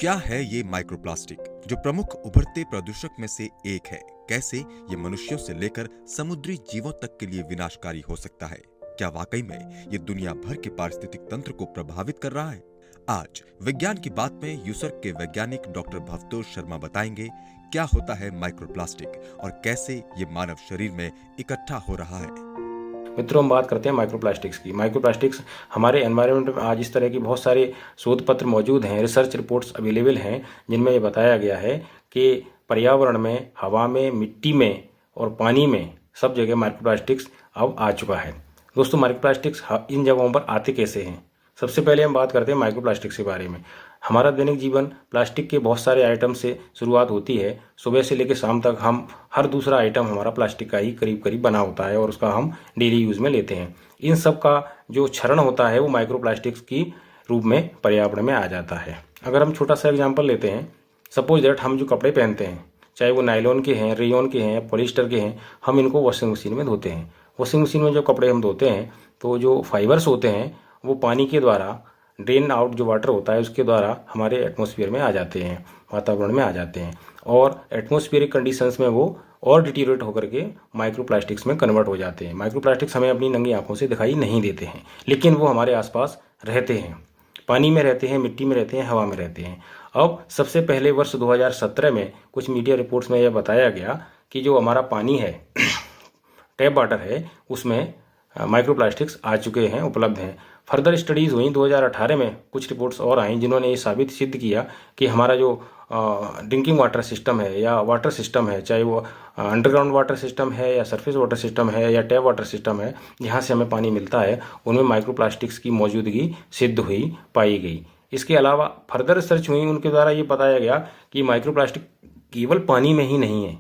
क्या है ये माइक्रोप्लास्टिक जो प्रमुख उभरते प्रदूषक में से एक है? कैसे ये मनुष्यों से लेकर समुद्री जीवों तक के लिए विनाशकारी हो सकता है? क्या वाकई में ये दुनिया भर के पारिस्थितिक तंत्र को प्रभावित कर रहा है? आज विज्ञान की बात में यूसर्क के वैज्ञानिक डॉक्टर भवतोष शर्मा बताएंगे क्या होता है माइक्रोप्लास्टिक और कैसे ये मानव शरीर में इकट्ठा हो रहा है। मित्रों, हम बात करते हैं माइक्रोप्लास्टिक्स की। माइक्रोप्लास्टिक्स हमारे एनवायरनमेंट में आज इस तरह की बहुत सारे शोध पत्र मौजूद हैं, रिसर्च रिपोर्ट्स अवेलेबल हैं, जिनमें ये बताया गया है कि पर्यावरण में, हवा में, मिट्टी में और पानी में सब जगह माइक्रोप्लास्टिक्स अब आ चुका है। दोस्तों, माइक्रोप्लास्टिक्स इन जगहों पर आते कैसे हैं? सबसे पहले हम बात करते हैं माइक्रोप्लास्टिक्स के बारे में। हमारा दैनिक जीवन प्लास्टिक के बहुत सारे आइटम से शुरुआत होती है। सुबह से लेकर शाम तक हम हर दूसरा आइटम हमारा प्लास्टिक का ही करीब करीब बना होता है और उसका हम डेली यूज़ में लेते हैं। इन सब का जो क्षरण होता है वो माइक्रोप्लास्टिक्स की रूप में पर्यावरण में आ जाता है। अगर हम छोटा सा एग्जाम्पल लेते हैं, सपोज दैट हम जो कपड़े पहनते हैं, चाहे वो नायलॉन के हैं, रेयॉन के हैं, पॉलिस्टर के हैं, हम इनको वॉशिंग मशीन में धोते हैं। वॉशिंग मशीन में जो कपड़े हम धोते हैं तो जो फाइबर्स होते हैं वो पानी के द्वारा ड्रेन आउट जो वाटर होता है उसके द्वारा हमारे एटमॉस्फेयर में आ जाते हैं, वातावरण में आ जाते हैं और एटमॉस्फेरिक कंडीशंस में वो और डिटीरियोरेट होकर के माइक्रोप्लास्टिक्स में कन्वर्ट हो जाते हैं। माइक्रोप्लास्टिक्स हमें अपनी नंगी आंखों से दिखाई नहीं देते हैं, लेकिन वो हमारे आसपास रहते हैं, पानी में रहते हैं, मिट्टी में रहते हैं, हवा में रहते हैं। अब सबसे पहले वर्ष 2017 में कुछ मीडिया रिपोर्ट्स में यह बताया गया कि जो हमारा पानी है, टैप वाटर है, उसमें माइक्रोप्लास्टिक्स आ चुके हैं, उपलब्ध हैं। फर्दर स्टडीज़ हुई 2018 में, कुछ रिपोर्ट्स और आई जिन्होंने ये साबित सिद्ध किया कि हमारा जो ड्रिंकिंग वाटर सिस्टम है या वाटर सिस्टम है, चाहे वो अंडरग्राउंड वाटर सिस्टम है या सरफेस वाटर सिस्टम है या टैप वाटर सिस्टम है, जहाँ से हमें पानी मिलता है, उनमें माइक्रोप्लास्टिक्स की मौजूदगी सिद्ध हुई, पाई गई। इसके अलावा फर्दर रिसर्च हुई, उनके द्वारा ये बताया गया कि माइक्रोप्लास्टिक केवल पानी में ही नहीं है।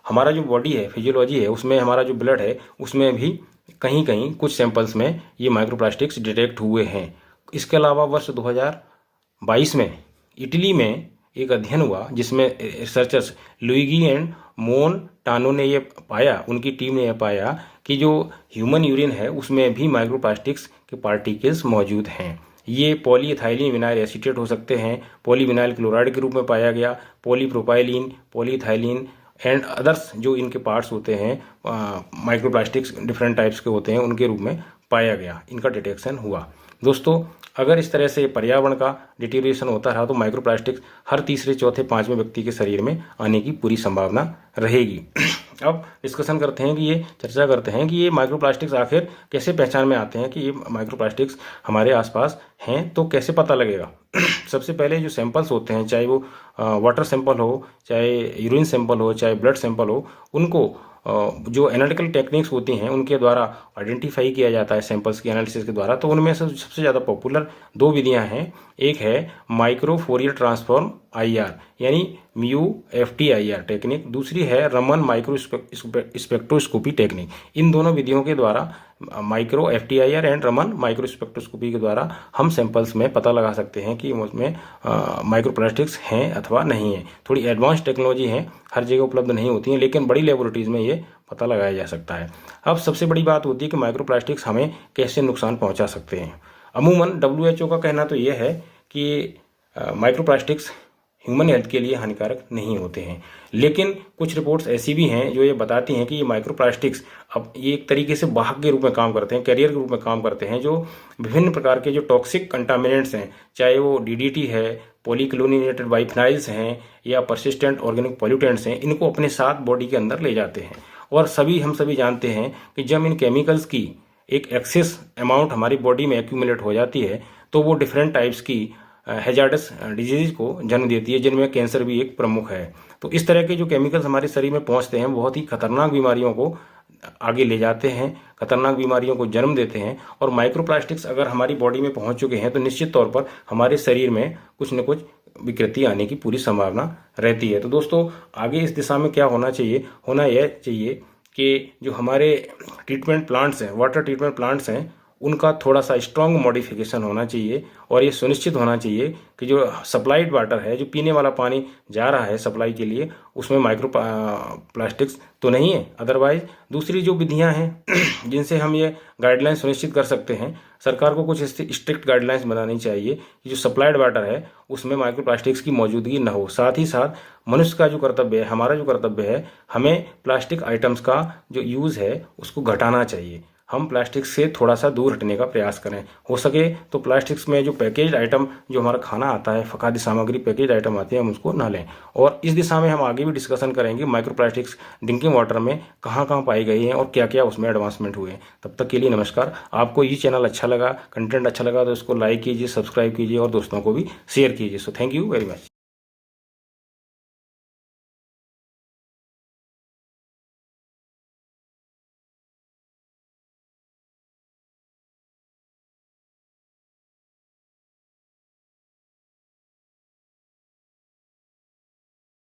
हमारा जो बॉडी है, फिजियोलॉजी है, उसमें हमारा जो ब्लड है, उसमें भी कहीं कहीं कुछ सैंपल्स में ये माइक्रोप्लास्टिक्स डिटेक्ट हुए हैं। इसके अलावा वर्ष 2022 में इटली में एक अध्ययन हुआ जिसमें रिसर्चर्स लुइगी एंड मोनटानो ने ये पाया, उनकी टीम ने यह पाया कि जो ह्यूमन यूरिन है उसमें भी माइक्रोप्लास्टिक्स के पार्टिकल्स मौजूद हैं। ये पॉलीइथाइलिन विनाइल एसीटेट हो सकते हैं, पॉलीविनाइल क्लोराइड के रूप में पाया गया, पॉलीप्रोपाइलिन, पॉलीइथाइलिन एंड अदर्स जो इनके पार्ट्स होते हैं, माइक्रोप्लास्टिक्स डिफरेंट टाइप्स के होते हैं, उनके रूप में पाया गया, इनका डिटेक्शन हुआ। दोस्तों, अगर इस तरह से पर्यावरण का डिटीरिएशन होता रहा तो माइक्रोप्लास्टिक्स हर तीसरे, चौथे, पांचवें व्यक्ति के शरीर में आने की पूरी संभावना रहेगी। अब डिस्कशन करते हैं कि ये चर्चा करते हैं कि ये माइक्रोप्लास्टिक्स आखिर कैसे पहचान में आते हैं कि ये माइक्रोप्लास्टिक्स हमारे आसपास हैं, तो कैसे पता लगेगा। सबसे पहले जो सैंपल्स होते हैं, चाहे वो वाटर सैंपल हो, चाहे यूरिन सैंपल हो, चाहे ब्लड सैंपल हो, उनको जो एनालिटिकल टेक्निक्स होती हैं उनके द्वारा आइडेंटिफाई किया जाता है सैंपल्स की एनालिसिस के द्वारा। तो उनमें से सबसे ज़्यादा पॉपुलर दो विधियां हैं। एक है माइक्रो फोरियर ट्रांसफॉर्म IR यानी MUFT-IR टेक्निक, दूसरी है रमन माइक्रो स्पेक्ट्रोस्कोपी टेक्निक। इन दोनों विधियों के द्वारा, micro FTIR and Raman micro spectroscopy के द्वारा हम सैंपल्स में पता लगा सकते हैं कि उसमें माइक्रोप्लास्टिक्स हैं अथवा नहीं है। थोड़ी एडवांस टेक्नोलॉजी है, हर जगह उपलब्ध नहीं होती हैं, लेकिन बड़ी लेबोरेटरीज में ये पता लगाया जा सकता है। अब सबसे बड़ी बात होती है कि माइक्रोप्लास्टिक्स हमें कैसे नुकसान पहुंचा सकते हैं। अमूमन WHO का कहना तो ये है कि माइक्रोप्लास्टिक्स ह्यूमन हेल्थ के लिए हानिकारक नहीं होते हैं, लेकिन कुछ रिपोर्ट्स ऐसी भी हैं जो ये बताती हैं कि ये माइक्रोप्लास्टिक्स अब ये एक तरीके से वाहक के रूप में काम करते हैं, कैरियर के रूप में काम करते हैं, जो विभिन्न प्रकार के जो टॉक्सिक कंटामिनेंट्स हैं, चाहे वो DDT है, पॉलीक्लोरिनेटेड बाइफिनाइल्स हैं या परसिस्टेंट ऑर्गेनिक पॉल्यूटेंट्स हैं, इनको अपने साथ बॉडी के अंदर ले जाते हैं। और हम सभी जानते हैं कि जब इन केमिकल्स की एक एक्सेस अमाउंट हमारी बॉडी में एक्यूमुलेट हो जाती है तो वो डिफरेंट टाइप्स की हैजार्डस डिजीज को जन्म देती है, जिनमें कैंसर भी एक प्रमुख है। तो इस तरह के जो केमिकल्स हमारे शरीर में पहुंचते हैं बहुत ही खतरनाक बीमारियों को आगे ले जाते हैं, खतरनाक बीमारियों को जन्म देते हैं। और माइक्रोप्लास्टिक्स अगर हमारी बॉडी में पहुंच चुके हैं तो निश्चित तौर पर हमारे शरीर में कुछ न कुछ विकृति आने की पूरी संभावना रहती है। तो दोस्तों, आगे इस दिशा में क्या होना चाहिए? होना यह चाहिए कि जो हमारे ट्रीटमेंट प्लांट्स हैं, वाटर ट्रीटमेंट प्लांट्स हैं, उनका थोड़ा सा स्ट्रॉन्ग मॉडिफिकेशन होना चाहिए और ये सुनिश्चित होना चाहिए कि जो सप्लाइड वाटर है, जो पीने वाला पानी जा रहा है सप्लाई के लिए, उसमें माइक्रो प्लास्टिक्स तो नहीं है। अदरवाइज दूसरी जो विधियां हैं जिनसे हम ये गाइडलाइंस सुनिश्चित कर सकते हैं, सरकार को कुछ स्ट्रिक्ट गाइडलाइंस बनानी चाहिए कि जो सप्लाइड वाटर है उसमें माइक्रो प्लास्टिक्स की मौजूदगी न हो। साथ ही साथ मनुष्य का जो कर्तव्य है, हमारा जो कर्तव्य है, हमें प्लास्टिक आइटम्स का जो यूज़ है उसको घटाना चाहिए। हम प्लास्टिक से थोड़ा सा दूर हटने का प्रयास करें। हो सके तो प्लास्टिक्स में जो पैकेज आइटम, जो हमारा खाना आता है, खाद्य सामग्री पैकेज आइटम आते हैं, हम उसको ना लें। और इस दिशा में हम आगे भी डिस्कशन करेंगे माइक्रो प्लास्टिक्स ड्रिंकिंग वाटर में कहाँ कहाँ पाई गई हैं और क्या क्या उसमें एडवांसमेंट हुए हैं। तब तक के लिए नमस्कार। आपको ये चैनल अच्छा लगा, कंटेंट अच्छा लगा तो इसको लाइक कीजिए, सब्सक्राइब कीजिए और दोस्तों को भी शेयर कीजिए। So thank you very much.